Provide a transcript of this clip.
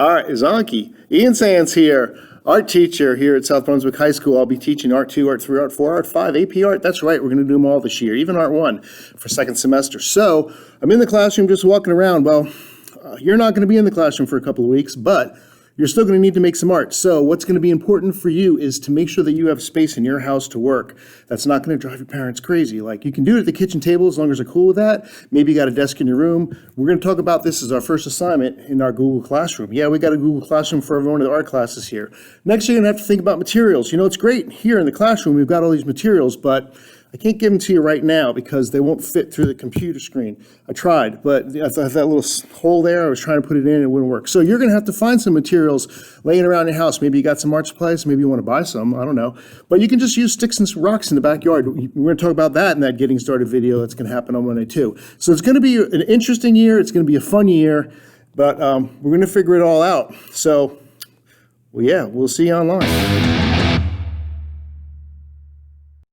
All right, Zonky. Ian Sands here, art teacher here at South Brunswick High School. I'll be teaching Art 2, Art 3, Art 4, Art 5, AP Art. That's right, we're going to do them all this year, even Art 1 for second semester. So I'm in the classroom just walking around. Well, you're not going to be in the classroom for a couple of weeks, but you're still going to need to make some art. So what's going to be important for you is to make sure that you have space in your house to work. That's not going to drive your parents crazy. Like, you can do it at the kitchen table as long as they're cool with that. Maybe you got a desk in your room. We're going to talk about this as our first assignment in our Google Classroom. Yeah, we got a Google Classroom for everyone of the art classes here. Next, you're going to have to think about materials. You know, it's great here in the classroom. We've got all these materials, but I can't give them to you right now because they won't fit through the computer screen. I tried, but I have that little hole there. I was trying to put it in and it wouldn't work. So you're going to have to find some materials laying around your house. Maybe you got some art supplies. Maybe you want to buy some. I don't know. But you can just use sticks and rocks in the backyard. We're going to talk about that in that Getting Started video that's going to happen on Monday too. So it's going to be an interesting year. It's going to be a fun year, but we're going to figure it all out. So, well, yeah, we'll see you online.